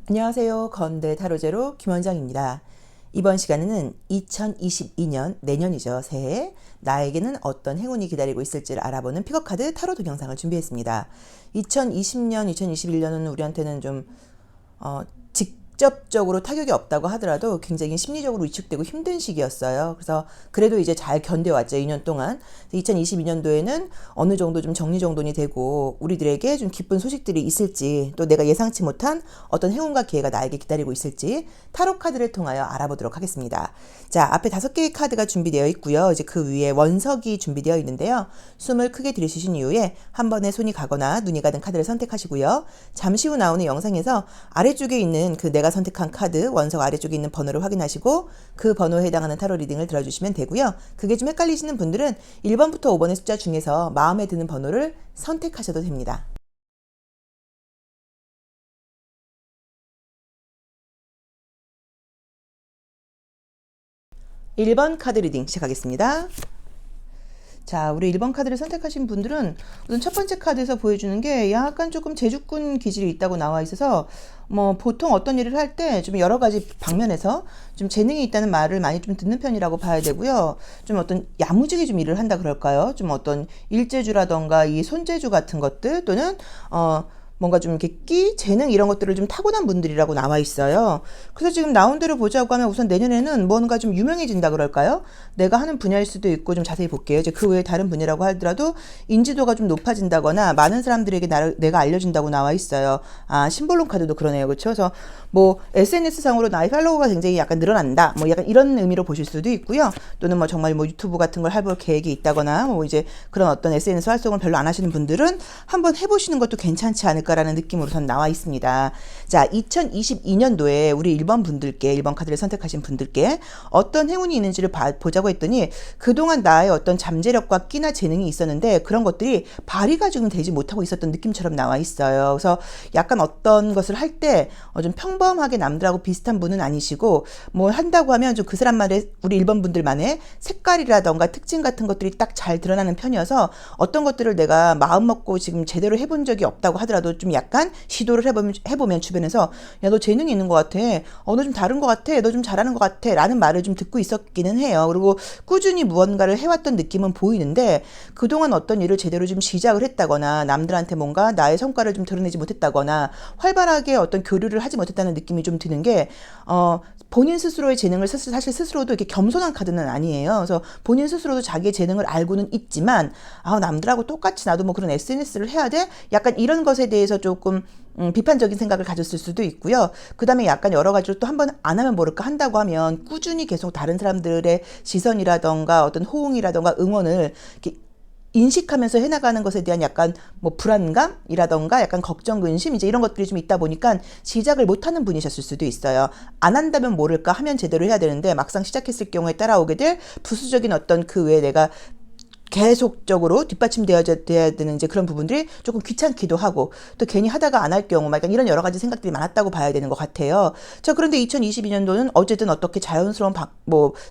안녕하세요. 건대 타로제로 김원장입니다. 이번 시간에는 2022년 내년이죠. 새해 나에게는 어떤 행운이 기다리고 있을지를 알아보는 픽업카드 타로 동영상을 준비했습니다. 2020년, 2021년은 우리한테는 좀 직접적으로 타격이 없다고 하더라도 굉장히 심리적으로 위축되고 힘든 시기였어요. 그래서 그래도 이제 잘 견뎌왔죠. 2년 동안. 2022년도에는 어느 정도 좀 정리정돈이 되고 우리들에게 좀 기쁜 소식들이 있을지, 또 내가 예상치 못한 어떤 행운과 기회가 나에게 기다리고 있을지 타로 카드를 통하여 알아보도록 하겠습니다. 자, 앞에 5개의 카드가 준비되어 있고요. 이제 그 위에 원석이 준비되어 있는데요. 숨을 크게 들이쉬신 이후에 한 번에 손이 가거나 눈이 가는 카드를 선택하시고요. 잠시 후 나오는 영상에서 아래쪽에 있는 그 내가 선택한 카드 원석 아래쪽에 있는 번호를 확인하시고 그 번호에 해당하는 타로 리딩을 들어주시면 되고요. 그게 좀 헷갈리시는 분들은 1번부터 5번의 숫자 중에서 마음에 드는 번호를 선택하셔도 됩니다. 1번 카드 리딩 시작하겠습니다. 자, 우리 1번 카드를 선택하신 분들은 우선 첫 번째 카드에서 보여주는 게 약간 조금 제주꾼 기질이 있다고 나와 있어서 보통 어떤 일을 할 때 좀 여러 가지 방면에서 좀 재능이 있다는 말을 많이 좀 듣는 편이라고 봐야 되고요. 좀 어떤 야무지게 좀 일을 한다 그럴까요? 좀 어떤 일재주라던가 이 손재주 같은 것들 또는 뭔가 좀 이렇게 재능 이런 것들을 좀 타고난 분들이라고 나와 있어요. 그래서 지금 나온 대로 보자고 하면 우선 내년에는 뭔가 좀 유명해진다 그럴까요? 내가 하는 분야일 수도 있고 좀 자세히 볼게요. 이제 그 외에 다른 분야라고 하더라도 인지도가 좀 높아진다거나 많은 사람들에게 내가 알려진다고 나와 있어요. 아, 심볼론 카드도 그러네요. 그렇죠? 그래서 SNS 상으로 나의 팔로워가 굉장히 약간 늘어난다. 약간 이런 의미로 보실 수도 있고요. 또는 정말 유튜브 같은 걸 해볼 계획이 있다거나 이제 그런 어떤 SNS 활동을 별로 안 하시는 분들은 한번 해보시는 것도 괜찮지 않을까라는 느낌으로선 나와 있습니다. 자, 2022년도에 우리 1번 분들께 1번 카드를 선택하신 분들께 어떤 행운이 있는지를 보자고 했더니 그동안 나의 어떤 잠재력과 끼나 재능이 있었는데 그런 것들이 발휘가 지금 되지 못하고 있었던 느낌처럼 나와 있어요. 그래서 약간 어떤 것을 할 때 좀 평범하게 남들하고 비슷한 분은 아니시고 한다고 하면 좀 그 사람만의 우리 1번 분들만의 색깔이라던가 특징 같은 것들이 딱 잘 드러나는 편이어서 어떤 것들을 내가 마음 먹고 지금 제대로 해본 적이 없다고 하더라도 좀 약간 시도를 해보면 주변에서 야, 너 재능이 있는 것 같아. 너 좀 다른 것 같아. 너 좀 잘하는 것 같아. 라는 말을 좀 듣고 있었기는 해요. 그리고 꾸준히 무언가를 해왔던 느낌은 보이는데 그동안 어떤 일을 제대로 좀 시작을 했다거나 남들한테 뭔가 나의 성과를 좀 드러내지 못했다거나 활발하게 어떤 교류를 하지 못했다는 느낌이 좀 드는 게 본인 스스로의 재능을 사실 스스로도 이렇게 겸손한 카드는 아니에요. 그래서 본인 스스로도 자기의 재능을 알고는 있지만 남들하고 똑같이 나도 그런 SNS를 해야 돼? 약간 이런 것에 대해서 조금 비판적인 생각을 가졌을 수도 있고요. 그 다음에 약간 여러 가지로 또 한 번 안 하면 모를까 한다고 하면 꾸준히 계속 다른 사람들의 시선이라던가 어떤 호응이라던가 응원을 이렇게 인식하면서 해나가는 것에 대한 약간 불안감이라던가 약간 걱정, 근심 이제 이런 것들이 좀 있다 보니까 시작을 못하는 분이셨을 수도 있어요. 안 한다면 모를까 하면 제대로 해야 되는데 막상 시작했을 경우에 따라오게 될 부수적인 어떤 그 외에 내가 계속적으로 뒷받침되어야 되는 이제 그런 부분들이 조금 귀찮기도 하고 또 괜히 하다가 안 할 경우 약간 이런 여러 가지 생각들이 많았다고 봐야 되는 것 같아요. 자, 그런데 2022년도는 어쨌든 어떻게 자연스러운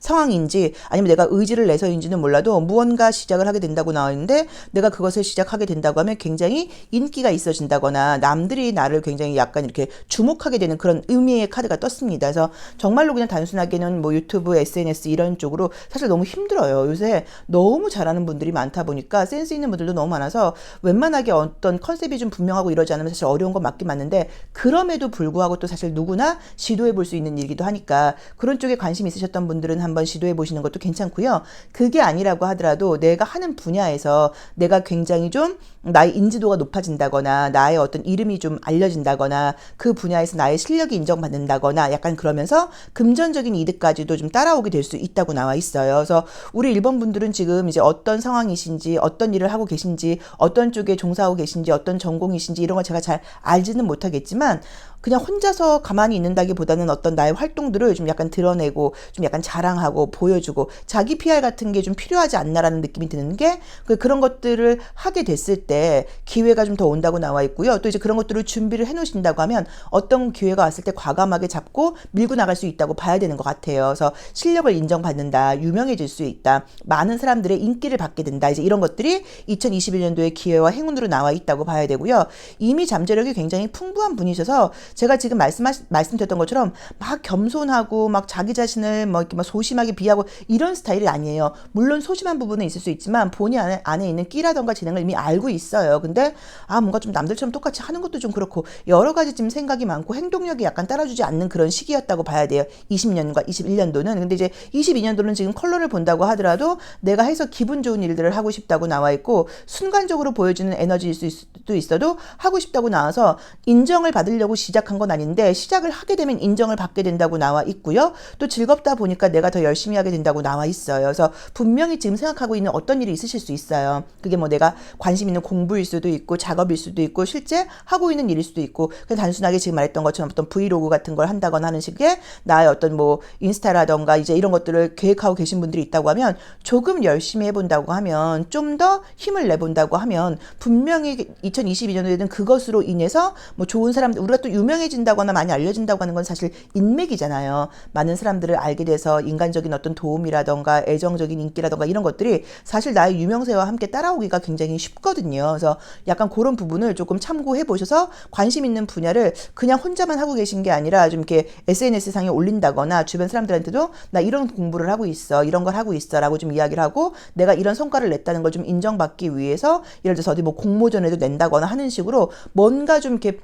상황인지 아니면 내가 의지를 내서인지는 몰라도 무언가 시작을 하게 된다고 나왔는데 내가 그것을 시작하게 된다고 하면 굉장히 인기가 있어진다거나 남들이 나를 굉장히 약간 이렇게 주목하게 되는 그런 의미의 카드가 떴습니다. 그래서 정말로 그냥 단순하게는 유튜브, SNS 이런 쪽으로 사실 너무 힘들어요. 요새 너무 잘하는 분들이 많다 보니까 센스 있는 분들도 너무 많아서 웬만하게 어떤 컨셉이 좀 분명하고 이러지 않으면 사실 어려운 건 맞긴 맞는데 그럼에도 불구하고 또 사실 누구나 시도해 볼 수 있는 일이기도 하니까 그런 쪽에 관심 있으셨던 분들은 한번 시도해 보시는 것도 괜찮고요. 그게 아니라고 하더라도 내가 하는 분야에서 내가 굉장히 좀 나의 인지도가 높아진다거나 나의 어떤 이름이 좀 알려진다거나 그 분야에서 나의 실력이 인정받는다거나 약간 그러면서 금전적인 이득까지도 좀 따라오게 될 수 있다고 나와 있어요. 그래서 우리 1번 분들은 지금 이제 어떤 상황이신지 어떤 일을 하고 계신지 어떤 쪽에 종사하고 계신지 어떤 전공이신지 이런 걸 제가 잘 알지는 못하겠지만 그냥 혼자서 가만히 있는다기보다는 어떤 나의 활동들을 좀 약간 드러내고 좀 약간 자랑하고 보여주고 자기 PR 같은 게 좀 필요하지 않나라는 느낌이 드는 게 그런 것들을 하게 됐을 때 기회가 좀 더 온다고 나와 있고요. 또 이제 그런 것들을 준비를 해놓으신다고 하면 어떤 기회가 왔을 때 과감하게 잡고 밀고 나갈 수 있다고 봐야 되는 것 같아요. 그래서 실력을 인정받는다, 유명해질 수 있다, 많은 사람들의 인기를 받게 된다. 이제 이런 것들이 2021년도의 기회와 행운으로 나와 있다고 봐야 되고요. 이미 잠재력이 굉장히 풍부한 분이셔서 제가 지금 말씀드렸던 것처럼 막 겸손하고 막 자기 자신을 뭐 이렇게 막 소심하게 비하고 이런 스타일이 아니에요. 물론 소심한 부분은 있을 수 있지만 본인 안에 있는 끼라던가 재능을 이미 알고 있어요. 근데 뭔가 좀 남들처럼 똑같이 하는 것도 좀 그렇고 여러 가지 지금 생각이 많고 행동력이 약간 따라주지 않는 그런 시기였다고 봐야 돼요. 20년과 21년도는. 근데 이제 22년도는 지금 컬러를 본다고 하더라도 내가 해서 기분 좋은 일들을 하고 싶다고 나와 있고 순간적으로 보여주는 에너지일 수도 있어도 하고 싶다고 나와서 인정을 받으려고 시작한 건 아닌데 시작을 하게 되면 인정을 받게 된다고 나와 있고요. 또 즐겁다 보니까 내가 더 열심히 하게 된다고 나와 있어요. 그래서 분명히 지금 생각하고 있는 어떤 일이 있으실 수 있어요. 그게 뭐 내가 관심 있는 공부일 수도 있고 작업일 수도 있고 실제 하고 있는 일일 수도 있고 그냥 단순하게 지금 말했던 것처럼 어떤 브이로그 같은 걸 한다거나 하는 식의 나의 어떤 뭐 인스타라던가 이제 이런 것들을 계획하고 계신 분들이 있다고 하면 조금 열심히 해본다고 하면 좀 더 힘을 내본다고 하면 분명히 2022년도에는 그것으로 인해서 뭐 좋은 사람들 우리가 또 유명해진다거나 많이 알려진다고 하는 건 사실 인맥이잖아요. 많은 사람들을 알게 돼서 인간적인 어떤 도움이라던가 애정적인 인기라던가 이런 것들이 사실 나의 유명세와 함께 따라오기가 굉장히 쉽거든요. 그래서 약간 그런 부분을 조금 참고해 보셔서 관심 있는 분야를 그냥 혼자만 하고 계신 게 아니라 좀 이렇게 SNS상에 올린다거나 주변 사람들한테도 나 이런 공부를 하고 있어, 이런 걸 하고 있어 라고 좀 이야기를 하고 내가 이런 성과를 냈다는 걸 좀 인정받기 위해서 예를 들어서 어디 뭐 공모전에도 낸다거나 하는 식으로 뭔가 좀 이렇게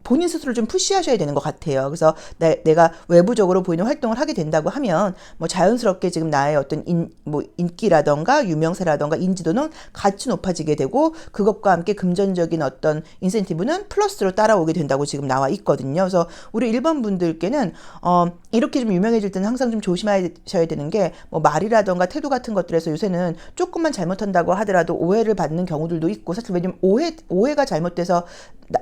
본인 스스로를 좀 푸시하셔야 되는 것 같아요. 그래서 내가 외부적으로 보이는 활동을 하게 된다고 하면 뭐 자연스럽게 지금 나의 어떤 인기라던가 유명세라던가 인지도는 같이 높아지게 되고 그것과 함께 금전적인 어떤 인센티브는 플러스로 따라오게 된다고 지금 나와 있거든요. 그래서 우리 1번 분들께는 이렇게 좀 유명해질 때는 항상 좀 조심하셔야 되는 게 뭐 말이라던가 태도 같은 것들에서 요새는 조금만 잘못한다고 하더라도 오해를 받는 경우들도 있고 사실 왜냐면 오해가 잘못돼서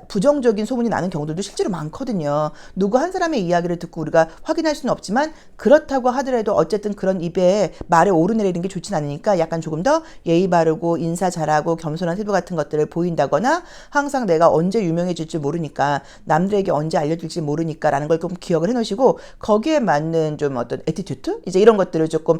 부정적인 소문이 나는 경우들도 실제로 많거든요. 누구 한 사람의 이야기를 듣고 우리가 확인할 수는 없지만 그렇다고 하더라도 어쨌든 그런 입에 말에 오르내리는 게 좋진 않으니까 약간 조금 더 예의 바르고 인사 잘하고 겸손한 태도 같은 것들을 보인다거나 항상 내가 언제 유명해질지 모르니까 남들에게 언제 알려질지 모르니까 라는 걸 좀 기억을 해놓으시고 거기에 맞는 좀 어떤 애티튜드? 이제 이런 것들을 조금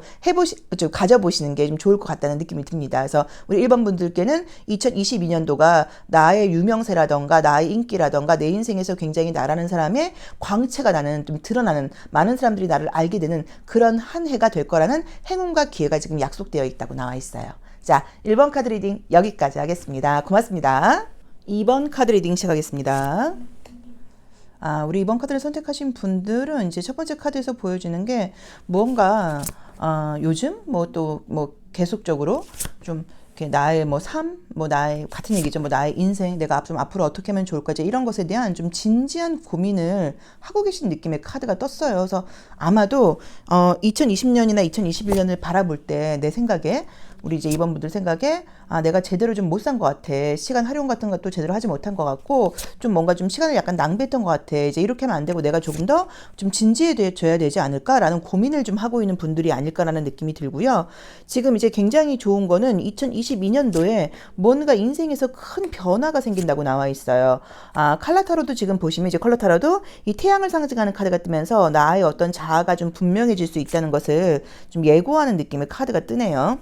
좀 가져보시는 게 좀 좋을 것 같다는 느낌이 듭니다. 그래서 우리 1번 분들께는 2022년도가 나의 유명세라던가 나의 인기라던가 내 인생에서 굉장히 나라는 사람의 광채가 나는 좀 드러나는 많은 사람들이 나를 알게 되는 그런 한 해가 될 거라는 행운과 기회가 지금 약속되어 있다고 나와 있어요. 자, 1번 카드 리딩 여기까지 하겠습니다. 고맙습니다. 2번 카드 리딩 시작하겠습니다. 우리 2번 카드를 선택하신 분들은 이제 첫 번째 카드에서 보여주는 게 뭔가 요즘 또 계속적으로 좀 나의 뭐 삶, 뭐 나의 같은 얘기죠. 뭐 나의 인생, 내가 좀 앞으로 어떻게 하면 좋을까 이제 이런 것에 대한 좀 진지한 고민을 하고 계신 느낌의 카드가 떴어요. 그래서 아마도 2020년이나 2021년을 바라볼 때 내 생각에 우리 이제 2번 분들 생각에 내가 제대로 좀 못 산 것 같아. 시간 활용 같은 것도 제대로 하지 못한 것 같고 좀 뭔가 좀 시간을 약간 낭비했던 것 같아. 이제 이렇게 하면 안 되고 내가 조금 더 좀 진지해져야 되지 않을까라는 고민을 좀 하고 있는 분들이 아닐까라는 느낌이 들고요. 지금 이제 굉장히 좋은 거는 2022년도에 뭔가 인생에서 큰 변화가 생긴다고 나와 있어요. 칼라타로도 지금 보시면 이제 컬러타로도 이 태양을 상징하는 카드가 뜨면서 나의 어떤 자아가 좀 분명해질 수 있다는 것을 좀 예고하는 느낌의 카드가 뜨네요.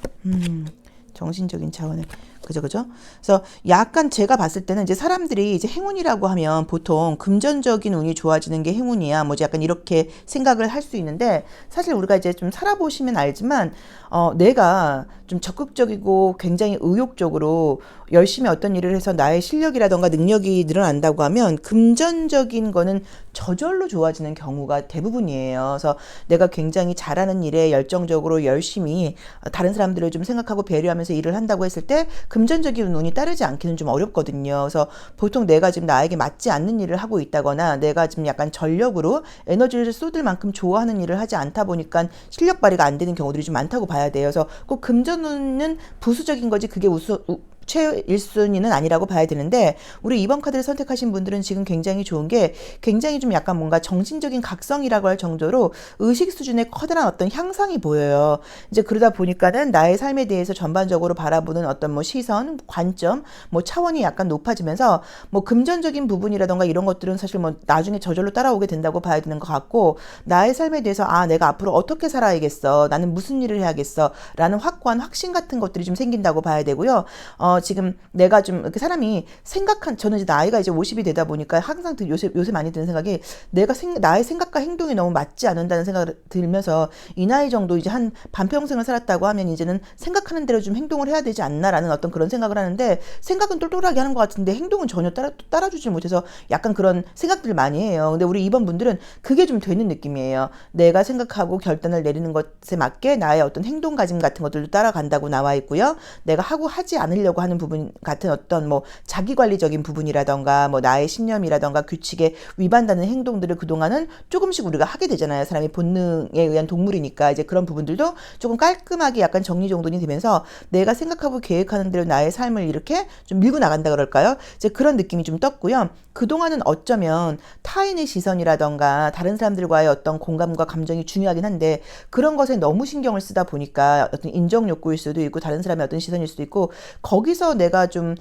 정신적인 차원의 그죠. 그래서 약간 제가 봤을 때는 이제 사람들이 이제 행운이라고 하면 보통 금전적인 운이 좋아지는 게 행운이야. 뭐 약간 이렇게 생각을 할 수 있는데 사실 우리가 이제 좀 살아보시면 알지만 내가 좀 적극적이고 굉장히 의욕적으로 열심히 어떤 일을 해서 나의 실력이라던가 능력이 늘어난다고 하면 금전적인 거는 저절로 좋아지는 경우가 대부분이에요. 그래서 내가 굉장히 잘하는 일에 열정적으로 열심히 다른 사람들을 좀 생각하고 배려하면서 일을 한다고 했을 때 금전적인 운이 따르지 않기는 좀 어렵거든요. 그래서 보통 내가 지금 나에게 맞지 않는 일을 하고 있다거나 내가 지금 약간 전력으로 에너지를 쏟을 만큼 좋아하는 일을 하지 않다 보니까 실력 발휘가 안 되는 경우들이 좀 많다고 봐야 돼요. 그래서 꼭 금전운은 부수적인 거지 그게 최 1순위는 아니라고 봐야 되는데 우리 2번 카드를 선택하신 분들은 지금 굉장히 좋은 게 굉장히 좀 약간 뭔가 정신적인 각성이라고 할 정도로 의식 수준의 커다란 어떤 향상이 보여요. 이제 그러다 보니까는 나의 삶에 대해서 전반적으로 바라보는 어떤 뭐 시선, 관점, 뭐 차원이 약간 높아지면서 뭐 금전적인 부분이라던가 이런 것들은 사실 뭐 나중에 저절로 따라오게 된다고 봐야 되는 것 같고 나의 삶에 대해서 내가 앞으로 어떻게 살아야겠어, 나는 무슨 일을 해야겠어 라는 확고한 확신 같은 것들이 좀 생긴다고 봐야 되고요. 지금 내가 좀 이렇게 사람이 저는 이제 나이가 이제 50이 되다 보니까 항상 요새 많이 드는 생각이 나의 생각과 행동이 너무 맞지 않는다는 생각이 들면서 이 나이 정도 이제 한 반평생을 살았다고 하면 이제는 생각하는 대로 좀 행동을 해야 되지 않나라는 어떤 그런 생각을 하는데 생각은 똘똘하게 하는 것 같은데 행동은 전혀 따라주지 못해서 약간 그런 생각들을 많이 해요. 근데 우리 2번 분들은 그게 좀 되는 느낌이에요. 내가 생각하고 결단을 내리는 것에 맞게 나의 어떤 행동가짐 같은 것들도 따라간다고 나와 있고요. 내가 하지 않으려고 하는 부분 같은 어떤 뭐 자기관리적인 부분이라던가 뭐 나의 신념이라던가 규칙에 위반되는 행동들을 그동안은 조금씩 우리가 하게 되잖아요. 사람이 본능에 의한 동물이니까 이제 그런 부분들도 조금 깔끔하게 약간 정리정돈이 되면서 내가 생각하고 계획하는 대로 나의 삶을 이렇게 좀 밀고 나간다 그럴까요? 이제 그런 느낌이 좀 떴고요. 그동안은 어쩌면 타인의 시선이라던가 다른 사람들과의 어떤 공감과 감정이 중요하긴 한데 그런 것에 너무 신경을 쓰다 보니까 어떤 인정 욕구일 수도 있고 다른 사람의 어떤 시선일 수도 있고 거기서 내가 좀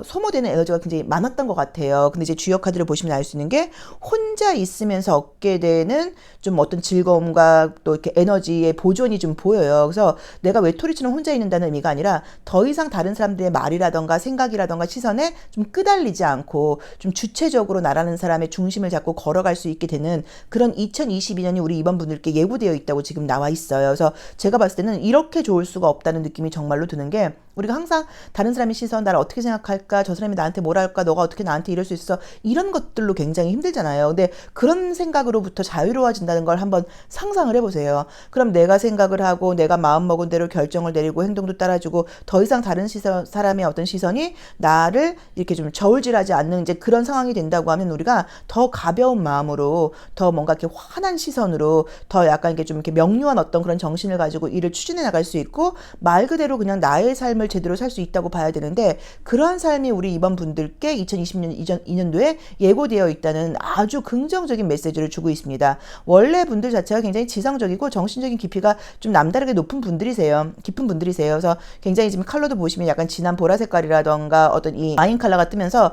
소모되는 에너지가 굉장히 많았던 것 같아요. 근데 이제 주요 카드를 보시면 알 수 있는 게 혼자 있으면서 얻게 되는 좀 어떤 즐거움과 또 이렇게 에너지의 보존이 좀 보여요. 그래서 내가 외톨이처럼 혼자 있는다는 의미가 아니라 더 이상 다른 사람들의 말이라던가 생각이라던가 시선에 좀 끄달리지 않고 좀 주체적으로 나라는 사람의 중심을 잡고 걸어갈 수 있게 되는 그런 2022년이 우리 이번 분들께 예고되어 있다고 지금 나와 있어요. 그래서 제가 봤을 때는 이렇게 좋을 수가 없다는 느낌이 정말로 드는 게 우리가 항상 다른 사람의 시선, 나를 어떻게 생각할까, 저 사람이 나한테 뭐라 할까, 너가 어떻게 나한테 이럴 수 있어, 이런 것들로 굉장히 힘들잖아요. 근데 그런 생각으로부터 자유로워진다는 걸 한번 상상을 해보세요. 그럼 내가 생각을 하고 내가 마음먹은 대로 결정을 내리고 행동도 따라주고 더 이상 다른 사람의 어떤 시선이 나를 이렇게 좀 저울질하지 않는 이제 그런 상황이 된다고 하면 우리가 더 가벼운 마음으로 더 뭔가 이렇게 환한 시선으로 더 약간 이렇게 좀 이렇게 명료한 어떤 그런 정신을 가지고 일을 추진해 나갈 수 있고 말 그대로 그냥 나의 삶을 제대로 살 수 있다고 봐야 되는데 그러한 삶이 우리 이번 분들께 2020년 2년도에 예고되어 있다는 아주 긍정적인 메시지를 주고 있습니다. 원래 분들 자체가 굉장히 지상적이고 정신적인 깊이가 좀 남다르게 높은 분들이세요. 깊은 분들이세요. 그래서 굉장히 지금 컬러도 보시면 약간 진한 보라 색깔이라던가 어떤 이 와인 컬러가 뜨면서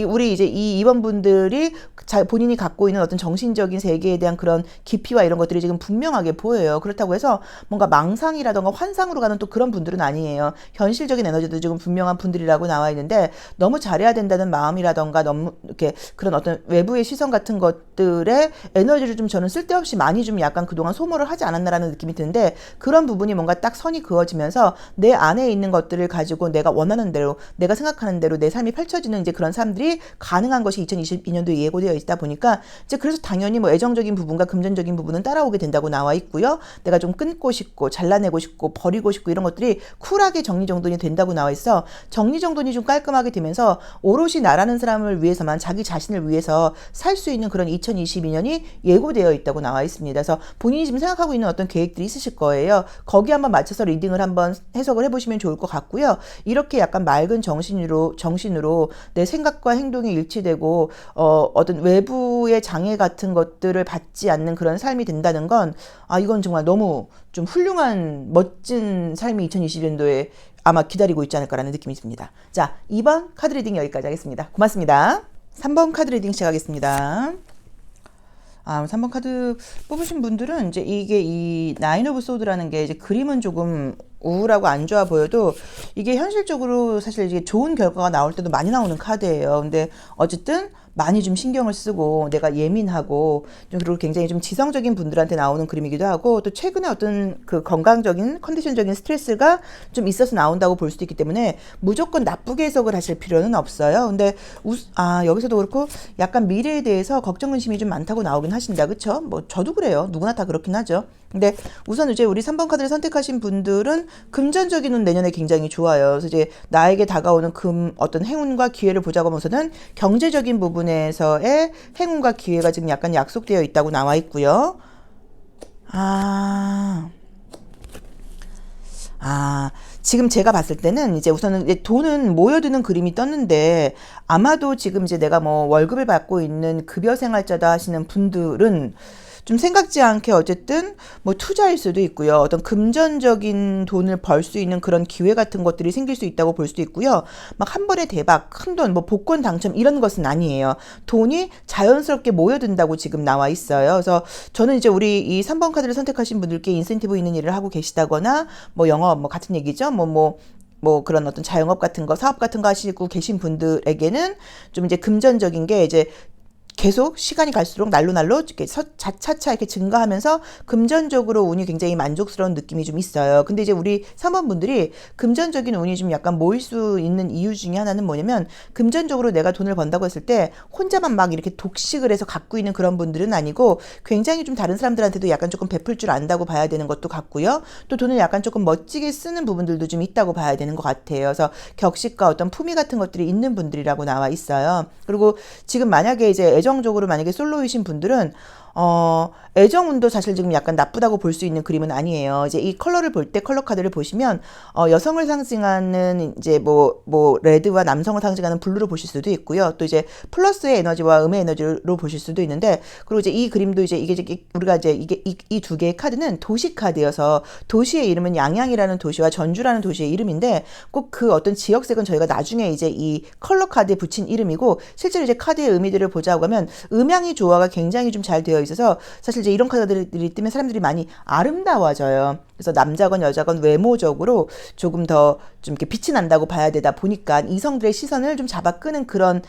우리 이제 이 2번 분들이 본인이 갖고 있는 어떤 정신적인 세계에 대한 그런 깊이와 이런 것들이 지금 분명하게 보여요. 그렇다고 해서 뭔가 망상이라던가 환상으로 가는 또 그런 분들은 아니에요. 현실적인 에너지도 지금 분명한 분들이라고 나와 있는데 너무 잘해야 된다는 마음이라던가 너무 이렇게 그런 어떤 외부의 시선 같은 것들의 에너지를 좀 저는 쓸데없이 많이 좀 약간 그동안 소모를 하지 않았나라는 느낌이 드는데 그런 부분이 뭔가 딱 선이 그어지면서 내 안에 있는 것들을 가지고 내가 원하는 대로 내가 생각하는 대로 내 삶이 펼쳐지는 이제 그런 삶들이 가능한 것이 2022년도에 예고되어 있다 보니까 이제 그래서 당연히 뭐 애정적인 부분과 금전적인 부분은 따라오게 된다고 나와 있고요. 내가 좀 끊고 싶고 잘라내고 싶고 버리고 싶고 이런 것들이 쿨하게 정리정돈이 된다고 나와 있어 정리정돈이 좀 깔끔하게 되면서 오롯이 나라는 사람을 위해서만 자기 자신을 위해서 살 수 있는 그런 2022년이 예고되어 있다고 나와 있습니다. 그래서 본인이 지금 생각하고 있는 어떤 계획들이 있으실 거예요. 거기에 한번 맞춰서 리딩을 한번 해석을 해보시면 좋을 것 같고요. 이렇게 약간 맑은 정신으로 내 생각과 행동이 일치되고 어떤 외부의 장애 같은 것들을 받지 않는 그런 삶이 된다는 건 이건 정말 너무 좀 훌륭한 멋진 삶이 2020년도에 아마 기다리고 있지 않을까라는 느낌이 듭니다. 자, 2번 카드 리딩 여기까지 하겠습니다. 고맙습니다. 3번 카드 리딩 시작하겠습니다. 3번 카드 뽑으신 분들은 이제 이게 이 나인 오브 소드라는 게 이제 그림은 조금 우울하고 안 좋아 보여도 이게 현실적으로 사실 이게 좋은 결과가 나올 때도 많이 나오는 카드예요. 근데 어쨌든 많이 좀 신경을 쓰고 내가 예민하고 좀 그리고 굉장히 좀 지성적인 분들한테 나오는 그림이기도 하고 또 최근에 어떤 그 건강적인 컨디션적인 스트레스가 좀 있어서 나온다고 볼 수도 있기 때문에 무조건 나쁘게 해석을 하실 필요는 없어요. 근데 여기서도 그렇고 약간 미래에 대해서 걱정 근심이 좀 많다고 나오긴 하신다. 그쵸? 뭐 저도 그래요. 누구나 다 그렇긴 하죠. 근데 우선 이제 우리 3번 카드를 선택하신 분들은 금전적인 운 내년에 굉장히 좋아요. 그래서 이제 나에게 다가오는 어떤 행운과 기회를 보자고 하면서는 경제적인 부분에서의 행운과 기회가 지금 약간 약속되어 있다고 나와 있고요. 지금 제가 봤을 때는 이제 우선은 이제 돈은 모여드는 그림이 떴는데 아마도 지금 이제 내가 뭐 월급을 받고 있는 급여 생활자다 하시는 분들은 좀 생각지 않게 어쨌든 뭐 투자일 수도 있고요. 어떤 금전적인 돈을 벌 수 있는 그런 기회 같은 것들이 생길 수 있다고 볼 수도 있고요. 막 한 번에 대박, 큰 돈, 뭐 복권 당첨 이런 것은 아니에요. 돈이 자연스럽게 모여든다고 지금 나와 있어요. 그래서 저는 이제 우리 이 3번 카드를 선택하신 분들께 인센티브 있는 일을 하고 계시다거나 뭐 영업 뭐 같은 얘기죠. 뭐 그런 어떤 자영업 같은 거, 사업 같은 거 하시고 계신 분들에게는 좀 이제 금전적인 게 이제 계속 시간이 갈수록 날로 이렇게 차차 이렇게 증가하면서 금전적으로 운이 굉장히 만족스러운 느낌이 좀 있어요. 근데 이제 우리 3번 분들이 금전적인 운이 좀 약간 모일 수 있는 이유 중에 하나는 뭐냐면 금전적으로 내가 돈을 번다고 했을 때 혼자만 막 이렇게 독식을 해서 갖고 있는 그런 분들은 아니고 굉장히 좀 다른 사람들한테도 약간 조금 베풀 줄 안다고 봐야 되는 것도 같고요. 또 돈을 약간 조금 멋지게 쓰는 부분들도 좀 있다고 봐야 되는 것 같아요. 그래서 격식과 어떤 품위 같은 것들이 있는 분들이라고 나와 있어요. 그리고 지금 만약에 이제 애정적으로 만약에 솔로이신 분들은 애정운도 사실 지금 약간 나쁘다고 볼 수 있는 그림은 아니에요. 이제 이 컬러를 볼 때 컬러 카드를 보시면 여성을 상징하는 이제 뭐 레드와 남성을 상징하는 블루로 보실 수도 있고요. 또 이제 플러스의 에너지와 음의 에너지로 보실 수도 있는데 그리고 이제 이 그림도 이제 이게 우리가 이제 이게 이 두 개의 카드는 도시 카드여서 도시의 이름은 양양이라는 도시와 전주라는 도시의 이름인데 꼭 그 어떤 지역색은 저희가 나중에 이제 이 컬러 카드에 붙인 이름이고 실제로 이제 카드의 의미들을 보자고 하면 음양이 조화가 굉장히 좀 잘 되어 있어서 사실 이제 이런 카드들이 뜨면 사람들이 많이 아름다워져요. 그래서 남자건 여자건 외모적으로 조금 더 좀 이렇게 빛이 난다고 봐야 되다 보니까 이성들의 시선을 좀 잡아 끄는 그런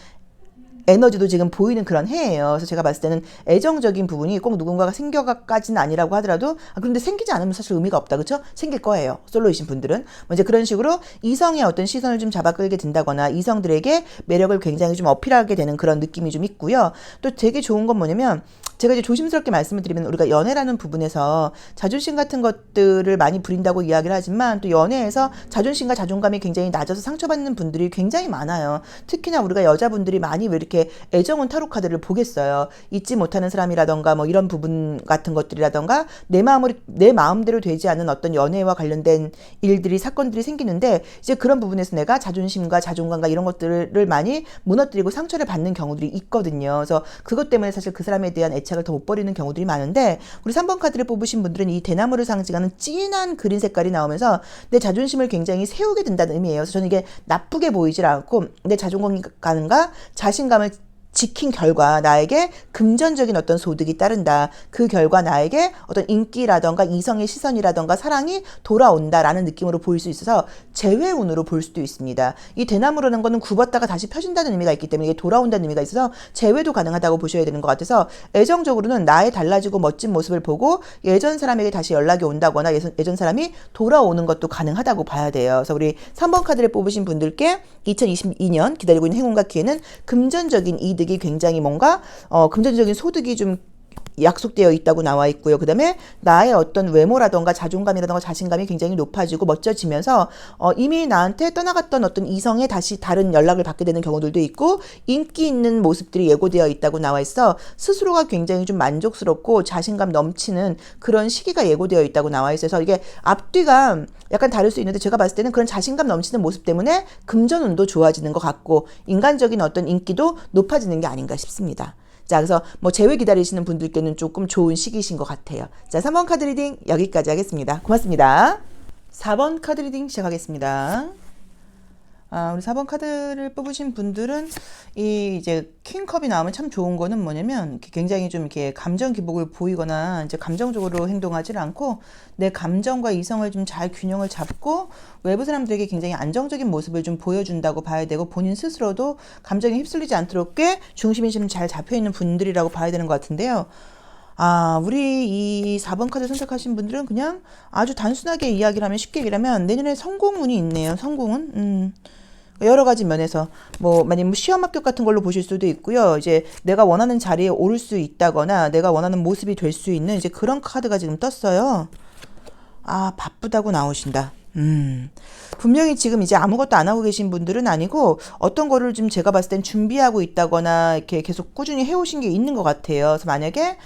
에너지도 지금 보이는 그런 해예요. 그래서 제가 봤을 때는 애정적인 부분이 꼭 누군가가 생겨가까지는 아니라고 하더라도 그런데 생기지 않으면 사실 의미가 없다. 그렇죠? 생길 거예요. 솔로이신 분들은. 뭐 이제 그런 식으로 이성의 어떤 시선을 좀 잡아 끌게 된다거나 이성들에게 매력을 굉장히 좀 어필하게 되는 그런 느낌이 좀 있고요. 또 되게 좋은 건 뭐냐면 제가 이제 조심스럽게 말씀을 드리면 우리가 연애라는 부분에서 자존심 같은 것들을 많이 부린다고 이야기를 하지만 또 연애에서 자존심과 자존감이 굉장히 낮아서 상처받는 분들이 굉장히 많아요. 특히나 우리가 여자분들이 많이 왜 이렇게 애정운 타로 카드를 보겠어요. 잊지 못하는 사람이라던가 뭐 이런 부분 같은 것들이라던가 내 마음대로 되지 않는 어떤 연애와 관련된 일들이 사건들이 생기는데 이제 그런 부분에서 내가 자존심과 자존감과 이런 것들을 많이 무너뜨리고 상처를 받는 경우들이 있거든요. 그래서 그것 때문에 사실 그 사람에 대한 애착을 더 못 버리는 경우들이 많은데 우리 3번 카드를 뽑으신 분들은 이 대나무를 상징하는 진한 그린 색깔이 나오면서 내 굉장히 세우게 된다는 의미예요. 그래서 저는 이게 나쁘게 보이질 않고 내 자존감과 자신감을 지킨 결과 나에게 금전적인 어떤 소득이 따른다. 그 결과 나에게 어떤 인기라던가 이성의 시선이라던가 사랑이 돌아온다라는 느낌으로 보일 수 있어서 재회운으로 볼 수도 있습니다. 이 대나무라는 거는 굽었다가 다시 펴진다는 의미가 있기 때문에 이게 돌아온다는 의미가 있어서 재회도 가능하다고 보셔야 되는 것 같아서 애정적으로는 나의 달라지고 멋진 모습을 보고 예전 사람에게 다시 연락이 온다거나 예전 사람이 돌아오는 것도 가능하다고 봐야 돼요. 그래서 우리 3번 카드를 뽑으신 분들께 2022년 기다리고 있는 행운과 기회는 금전적인 이득이 굉장히 뭔가 금전적인 소득이 좀 약속되어 있다고 나와 있고요. 그 다음에 나의 어떤 외모라던가 자존감이라던가 자신감이 굉장히 높아지고 멋져지면서 이미 나한테 떠나갔던 어떤 이성에 다시 다른 연락을 받게 되는 경우들도 있고 인기 있는 모습들이 예고되어 있다고 나와 있어 스스로가 굉장히 좀 만족스럽고 자신감 넘치는 그런 시기가 예고되어 있다고 나와 있어서 이게 앞뒤가 약간 다를 수 있는데 제가 봤을 때는 그런 자신감 넘치는 모습 때문에 금전운도 좋아지는 것 같고 인간적인 어떤 인기도 높아지는 게 아닌가 싶습니다. 자, 그래서 뭐 재회 기다리시는 분들께는 조금 좋은 시기이신 것 같아요. 자, 3번 카드 리딩 여기까지 하겠습니다. 고맙습니다. 4번 카드 리딩 시작하겠습니다. 우리 4번 카드를 뽑으신 분들은 이제 킹컵이 나오면 참 좋은 거는 뭐냐면 굉장히 좀 이렇게 감정 기복을 보이거나 이제 감정적으로 행동하지 않고 내 감정과 이성을 좀 잘 균형을 잡고 외부 사람들에게 굉장히 안정적인 모습을 좀 보여준다고 봐야 되고 본인 스스로도 감정에 휩쓸리지 않도록 꽤 중심이 좀 잘 잡혀 있는 분들이라고 봐야 되는 것 같은데요. 우리 이 4번 카드 선택하신 분들은 그냥 아주 단순하게 이야기를 하면 쉽게 얘기하면 내년에 성공운이 있네요. 성공운. 여러 가지 면에서 만약 시험 합격 같은 걸로 보실 수도 있고요. 이제 내가 원하는 자리에 오를 수 있다거나 내가 원하는 모습이 될 수 있는 이제 그런 카드가 지금 떴어요. 바쁘다고 나오신다. 분명히 지금 이제 아무것도 안 하고 계신 분들은 아니고 어떤 거를 좀 제가 봤을 땐 준비하고 있다거나 이렇게 계속 꾸준히 해오신 게 있는 것 같아요. 그래서 만약에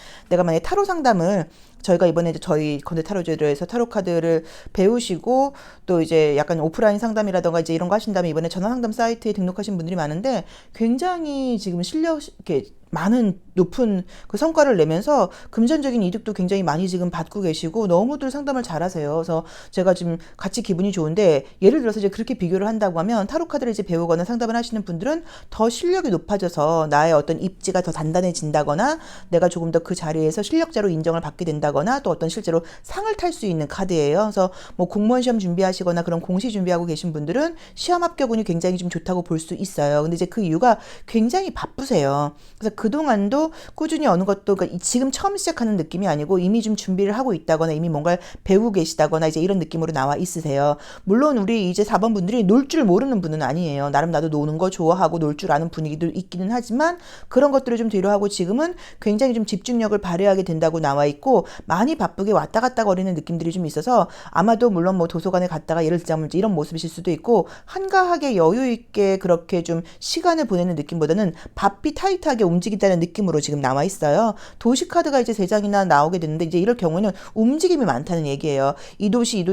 타로 상담을 저희가 이번에 이제 저희 건대 타로제로에서 타로 카드를 배우시고 또 이제 약간 오프라인 상담이라던가 이제 이런 거 하신다면 이번에 전화 상담 사이트에 등록하신 분들이 많은데 굉장히 지금 실력 이렇게 많은 높은 그 성과를 내면서 금전적인 이득도 굉장히 많이 지금 받고 계시고 너무들 상담을 잘하세요. 그래서 제가 지금 같이 기분이 좋은데 예를 들어서 이제 그렇게 비교를 한다고 하면 타로 카드를 이제 배우거나 상담을 하시는 분들은 더 실력이 높아져서 나의 어떤 입지가 더 단단해진다거나 내가 조금 더 그 자리에서 실력자로 인정을 받게 된다거나 또 어떤 실제로 상을 탈 수 있는 카드예요. 그래서 뭐 공무원 시험 준비하시거나 그런 공시 준비하고 계신 분들은 시험 합격운이 굉장히 좀 좋다고 볼 수 있어요. 근데 이제 그 이유가 굉장히 바쁘세요. 그래서 그동안도 꾸준히 어느 것도 그러니까 지금 처음 시작하는 느낌이 아니고 이미 좀 준비를 하고 있다거나 이미 뭔가를 배우고 계시다거나 이제 이런 느낌으로 나와 있으세요. 물론 우리 이제 4번 분들이 놀 줄 모르는 분은 아니에요. 나름 나도 노는 거 좋아하고 놀 줄 아는 분위기도 있기는 하지만 그런 것들을 좀 뒤로하고 지금은 굉장히 좀 집중력을 발휘하게 된다고 나와 있고 많이 바쁘게 왔다 갔다 거리는 느낌들이 좀 있어서 아마도 물론 뭐 도서관에 갔다가 예를 들자면 이런 모습이실 수도 있고 한가하게 여유 있게 그렇게 좀 시간을 보내는 느낌보다는 바삐 타이트하게 움직인다는 느낌으로 지금 나와 있어요. 도시 카드가 이제 3장이나 나오게 되는데 이제 이럴 경우에는 움직임이 많다는 얘기예요. 이 도시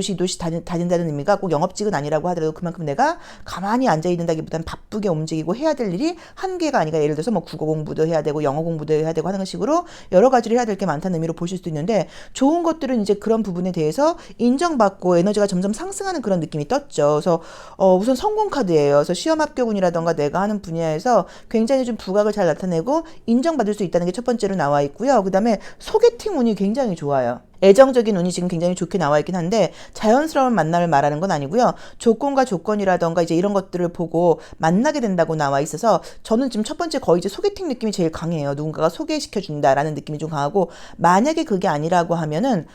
다닌다는 의미가 꼭 영업직은 아니라고 하더라도 그만큼 내가 가만히 앉아 있는다기보다는 바쁘게 움직이고 해야 될 일이 한 개가 아니라 예를 들어서 뭐 국어 공부도 해야 되고 영어 공부도 해야 되고 하는 식으로 여러 가지를 해야 될 게 많다는 의미로 보실 수 있는데 좋은 것들은 이제 그런 부분에 대해서 인정받고 에너지가 점점 상승하는 그런 느낌이 떴죠. 그래서 우선 성공 카드예요. 그래서 시험 합격운이라던가 내가 하는 분야에서 굉장히 좀 부각을 잘 나타내고 인정받을 수 있다는 게 첫 번째로 나와 있고요. 그 다음에 소개팅 운이 굉장히 좋아요. 애정적인 운이 지금 굉장히 좋게 나와 있긴 한데 자연스러운 만남을 말하는 건 아니고요. 조건과 조건이라던가 이제 이런 것들을 보고 만나게 된다고 나와 있어서 저는 지금 첫 번째 거의 이제 소개팅 느낌이 제일 강해요. 누군가가 소개시켜 준다라는 느낌이 좀 강하고 만약에 그게 아니라고 하면은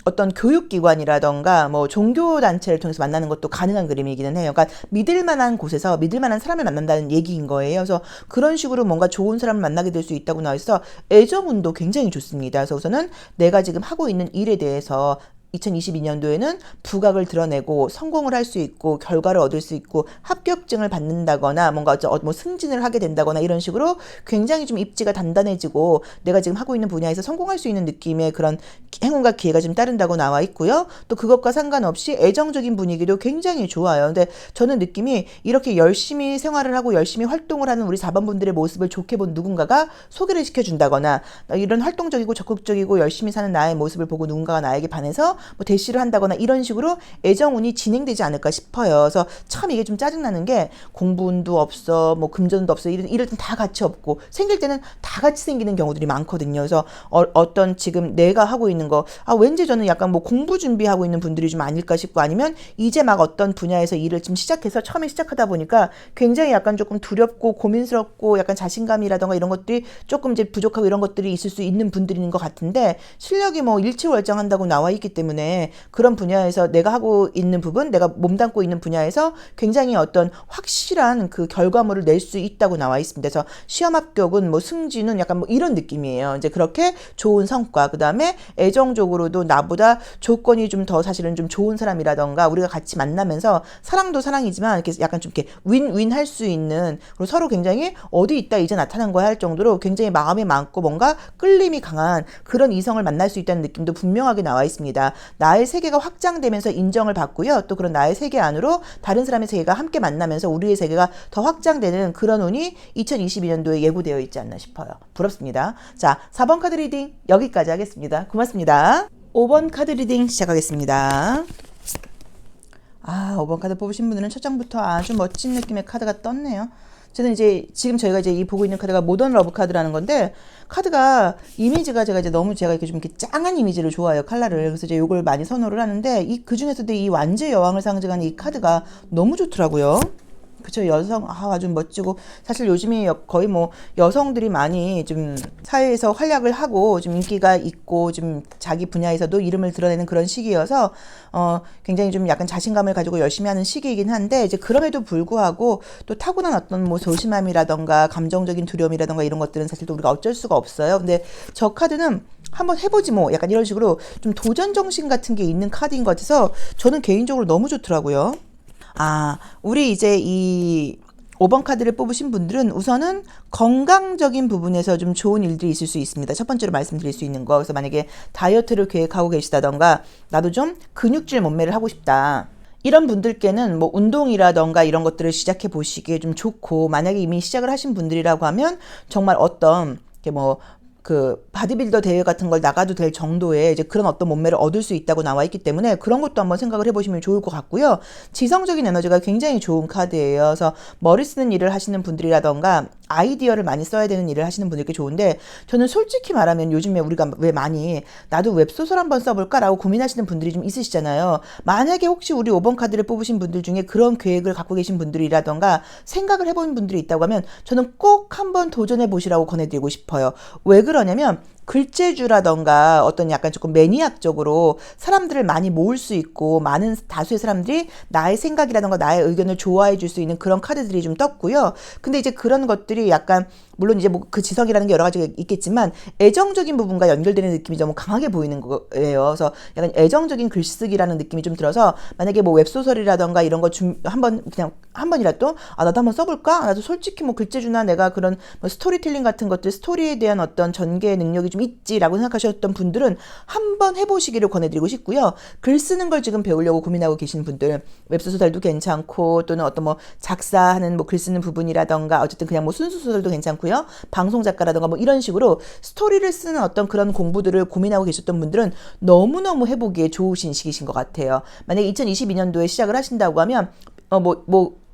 어떤 교육기관이라던가 뭐 종교단체를 통해서 만나는 것도 가능한 그림이기는 해요. 그러니까 믿을 만한 곳에서 믿을 만한 사람을 만난다는 얘기인 거예요. 그래서 그런 식으로 뭔가 좋은 사람을 만나게 될 수 있다고 나와 있어 애정운도 굉장히 좋습니다. 그래서 우선은 내가 지금 하고 있는 일에 대해서 2022년도에는 부각을 드러내고 성공을 할 수 있고 결과를 얻을 수 있고 합격증을 받는다거나 뭔가 뭐 승진을 하게 된다거나 이런 식으로 굉장히 좀 입지가 단단해지고 내가 지금 하고 있는 분야에서 성공할 수 있는 느낌의 그런 행운과 기회가 좀 따른다고 나와 있고요. 또 그것과 상관없이 애정적인 분위기도 굉장히 좋아요. 근데 저는 느낌이 이렇게 열심히 생활을 하고 열심히 활동을 하는 우리 4번 분들의 모습을 좋게 본 누군가가 소개를 시켜준다거나 이런 활동적이고 적극적이고 열심히 사는 나의 모습을 보고 누군가가 나에게 반해서 뭐 대시를 한다거나 이런 식으로 애정운이 진행되지 않을까 싶어요. 그래서 참 이게 좀 짜증나는 게 공부운도 없어, 뭐 금전도 없어, 이럴 땐 다 같이 없고 생길 때는 다 같이 생기는 경우들이 많거든요. 그래서 어떤 지금 내가 하고 있는 거, 왠지 저는 약간 뭐 공부 준비하고 있는 분들이 좀 아닐까 싶고 아니면 이제 막 어떤 분야에서 일을 좀 시작해서 처음에 시작하다 보니까 굉장히 약간 조금 두렵고 고민스럽고 약간 자신감이라던가 이런 것들이 조금 이제 부족하고 이런 것들이 있을 수 있는 분들인 것 같은데 실력이 뭐 일치월장한다고 나와 있기 때문에 그런 분야에서 내가 하고 있는 부분, 내가 몸담고 있는 분야에서 굉장히 어떤 확실한 그 결과물을 낼 수 있다고 나와 있습니다. 그래서 시험 합격은 뭐 승진은 약간 뭐 이런 느낌이에요. 이제 그렇게 좋은 성과, 그 다음에 애정적으로도 나보다 조건이 좀 더 사실은 좀 좋은 사람이라던가 우리가 같이 만나면서 사랑도 사랑이지만 이렇게 약간 좀 이렇게 윈윈 할 수 있는 그리고 서로 굉장히 어디 있다 이제 나타난 거야 할 정도로 굉장히 마음이 많고 뭔가 끌림이 강한 그런 이성을 만날 수 있다는 느낌도 분명하게 나와 있습니다. 나의 세계가 확장되면서 인정을 받고요. 또 그런 나의 세계 안으로 다른 사람의 세계가 함께 만나면서 우리의 세계가 더 확장되는 그런 운이 2022년도에 예고되어 있지 않나 싶어요. 부럽습니다. 자, 4번 카드 리딩 여기까지 하겠습니다. 고맙습니다. 5번 카드 리딩 시작하겠습니다. 5번 카드 뽑으신 분들은 첫 장부터 아주 멋진 느낌의 카드가 떴네요. 저는 이제 지금 저희가 이제 이 보고 있는 카드가 모던 러브 카드라는 건데 카드가 이미지가 제가 이렇게 좀 이렇게 짱한 이미지를 좋아해요. 컬러를. 그래서 이제 요걸 많이 선호를 하는데 그 중에서도 이 완주의 여왕을 상징하는 이 카드가 너무 좋더라고요. 그쵸. 여성 아주 멋지고 사실 요즘이 거의 뭐 여성들이 많이 좀 사회에서 활약을 하고 좀 인기가 있고 좀 자기 분야에서도 이름을 드러내는 그런 시기여서 굉장히 좀 약간 자신감을 가지고 열심히 하는 시기이긴 한데 이제 그럼에도 불구하고 또 타고난 어떤 뭐 소심함이라던가 감정적인 두려움이라던가 이런 것들은 사실 또 우리가 어쩔 수가 없어요. 근데 저 카드는 한번 해보지 뭐 약간 이런 식으로 좀 도전 정신 같은 게 있는 카드인 것 같아서 저는 개인적으로 너무 좋더라고요. 우리 이제 이 5번 카드를 뽑으신 분들은 우선은 건강적인 부분에서 좀 좋은 일들이 있을 수 있습니다. 첫 번째로 말씀드릴 수 있는 거. 그래서 만약에 다이어트를 계획하고 계시다던가 나도 좀 근육질 몸매를 하고 싶다. 이런 분들께는 뭐 운동이라던가 이런 것들을 시작해 보시기에 좀 좋고, 만약에 이미 시작을 하신 분들이라고 하면 정말 어떤 그 바디빌더 대회 같은 걸 나가도 될 정도의 이제 그런 어떤 몸매를 얻을 수 있다고 나와 있기 때문에 그런 것도 한번 생각을 해보시면 좋을 것 같고요. 지성적인 에너지가 굉장히 좋은 카드예요. 그래서 머리 쓰는 일을 하시는 분들이라던가 아이디어를 많이 써야 되는 일을 하시는 분들께 좋은데, 저는 솔직히 말하면 요즘에 우리가 왜 많이 나도 웹소설 한번 써볼까라고 고민하시는 분들이 좀 있으시잖아요. 만약에 혹시 우리 5번 카드를 뽑으신 분들 중에 그런 계획을 갖고 계신 분들이라던가 생각을 해본 분들이 있다고 하면 저는 꼭 한번 도전해 보시라고 권해드리고 싶어요. 왜 그러냐면 글재주라던가 어떤 약간 조금 매니악적으로 사람들을 많이 모을 수 있고, 많은 다수의 사람들이 나의 생각이라던가 나의 의견을 좋아해 줄 수 있는 그런 카드들이 좀 떴고요. 근데 이제 그런 것들이 약간 물론 이제 뭐 그 지성이라는 게 여러 가지가 있겠지만 애정적인 부분과 연결되는 느낌이 너무 강하게 보이는 거예요. 그래서 약간 애정적인 글쓰기라는 느낌이 좀 들어서, 만약에 뭐 웹소설이라던가 이런 거 한번 그냥 한 번이라도 나도 한번 써볼까? 나도 솔직히 뭐 글재주나 내가 그런 뭐 스토리텔링 같은 것들, 스토리에 대한 어떤 전개 능력이 좀 있지라고 생각하셨던 분들은 한번 해보시기를 권해드리고 싶고요. 글 쓰는 걸 지금 배우려고 고민하고 계신 분들, 웹소설도 괜찮고 또는 어떤 뭐 작사하는 뭐 글 쓰는 부분이라던가 어쨌든 그냥 뭐 순수소설도 괜찮고요. 방송 작가라던가 뭐 이런 식으로 스토리를 쓰는 어떤 그런 공부들을 고민하고 계셨던 분들은 너무너무 해보기에 좋으신 시기신 것 같아요. 만약에 2022년도에 시작을 하신다고 하면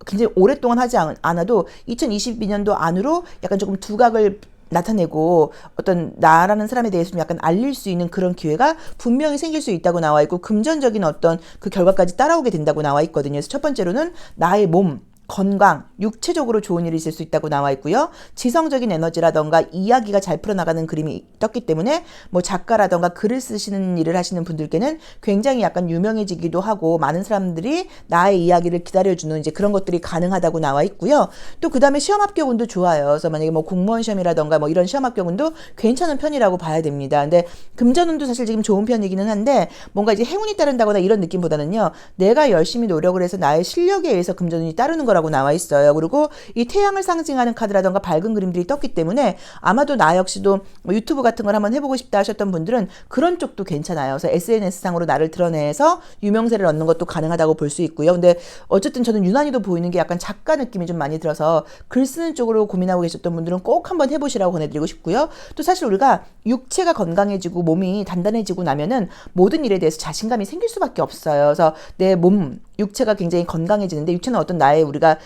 굉장히 오랫동안 하지 않아도 2022년도 안으로 약간 조금 두각을 나타내고 어떤 나라는 사람에 대해서 좀 약간 알릴 수 있는 그런 기회가 분명히 생길 수 있다고 나와 있고, 금전적인 어떤 그 결과까지 따라오게 된다고 나와 있거든요. 그래서 첫 번째로는 나의 몸, 건강, 육체적으로 좋은 일이 있을 수 있다고 나와 있고요. 지성적인 에너지라던가 이야기가 잘 풀어나가는 그림이 떴기 때문에 뭐 작가라던가 글을 쓰시는 일을 하시는 분들께는 굉장히 약간 유명해지기도 하고 많은 사람들이 나의 이야기를 기다려주는 이제 그런 것들이 가능하다고 나와 있고요. 또 그 다음에 시험 합격운도 좋아요. 그래서 만약에 뭐 공무원 시험이라던가 뭐 이런 시험 합격운도 괜찮은 편이라고 봐야 됩니다. 근데 금전운도 사실 지금 좋은 편이기는 한데 뭔가 이제 행운이 따른다거나 이런 느낌보다는요, 내가 열심히 노력을 해서 나의 실력에 의해서 금전운이 따르는 거라고 나와 있어요. 그리고 이 태양을 상징하는 카드라던가 밝은 그림들이 떴기 때문에 아마도 나 역시도 뭐 유튜브 같은 걸 한번 해보고 싶다 하셨던 분들은 그런 쪽도 괜찮아요. 그래서 SNS상으로 나를 드러내서 유명세를 얻는 것도 가능하다고 볼 수 있고요. 근데 어쨌든 저는 유난히도 보이는 게 약간 작가 느낌이 좀 많이 들어서 글 쓰는 쪽으로 고민하고 계셨던 분들은 꼭 한번 해보시라고 권해드리고 싶고요. 또 사실 우리가 육체가 건강해지고 몸이 단단해지고 나면은 모든 일에 대해서 자신감이 생길 수밖에 없어요. 그래서 내 몸, 육체가 굉장히 건강해지는데, 육체는 어떤 우리가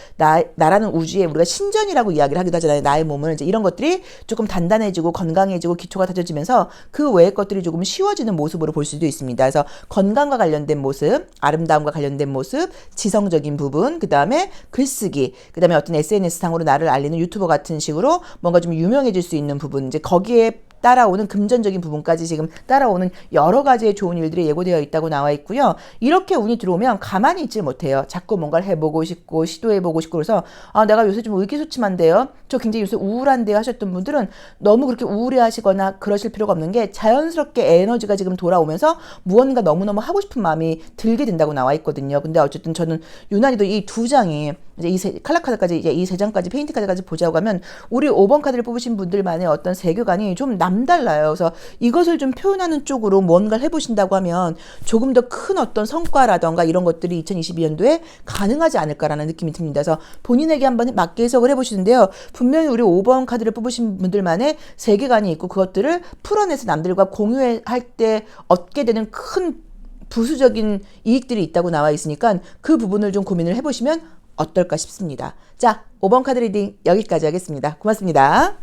나라는 우주에 우리가 신전이라고 이야기를 하기도 하잖아요. 나의 몸을 이제 이런 것들이 조금 단단해지고 건강해지고 기초가 다져지면서 그 외의 것들이 조금 쉬워지는 모습으로 볼 수도 있습니다. 그래서 건강과 관련된 모습, 아름다움과 관련된 모습, 지성적인 부분, 그 다음에 글쓰기, 그 다음에 어떤 SNS상으로 나를 알리는 유튜버 같은 식으로 뭔가 좀 유명해질 수 있는 부분, 이제 거기에 따라오는 금전적인 부분까지 지금 따라오는 여러 가지의 좋은 일들이 예고되어 있다고 나와 있고요. 이렇게 운이 들어오면 가만히 있질 못해요. 자꾸 뭔가를 해보고 싶고 시도해보고 싶고, 그래서 내가 요새 좀 의기소침한데요, 저 굉장히 요새 우울한데요 하셨던 분들은 너무 그렇게 우울해하시거나 그러실 필요가 없는 게, 자연스럽게 에너지가 지금 돌아오면서 무언가 너무너무 하고 싶은 마음이 들게 된다고 나와 있거든요. 근데 어쨌든 저는 유난히도 이 두 장이 이제 칼라 카드까지, 이제 이 세 장까지 페인트 카드까지 보자고 하면 우리 5번 카드를 뽑으신 분들만의 어떤 세계관이 좀 남달라요. 그래서 이것을 좀 표현하는 쪽으로 뭔가를 해보신다고 하면 조금 더 큰 어떤 성과라던가 이런 것들이 2022년도에 가능하지 않을까라는 느낌이 듭니다. 그래서 본인에게 한번 맞게 해석을 해보시는데요, 분명히 우리 5번 카드를 뽑으신 분들만의 세계관이 있고 그것들을 풀어내서 남들과 공유할 때 얻게 되는 큰 부수적인 이익들이 있다고 나와 있으니까 그 부분을 좀 고민을 해보시면 어떨까 싶습니다. 자, 5번 카드 리딩 여기까지 하겠습니다. 고맙습니다.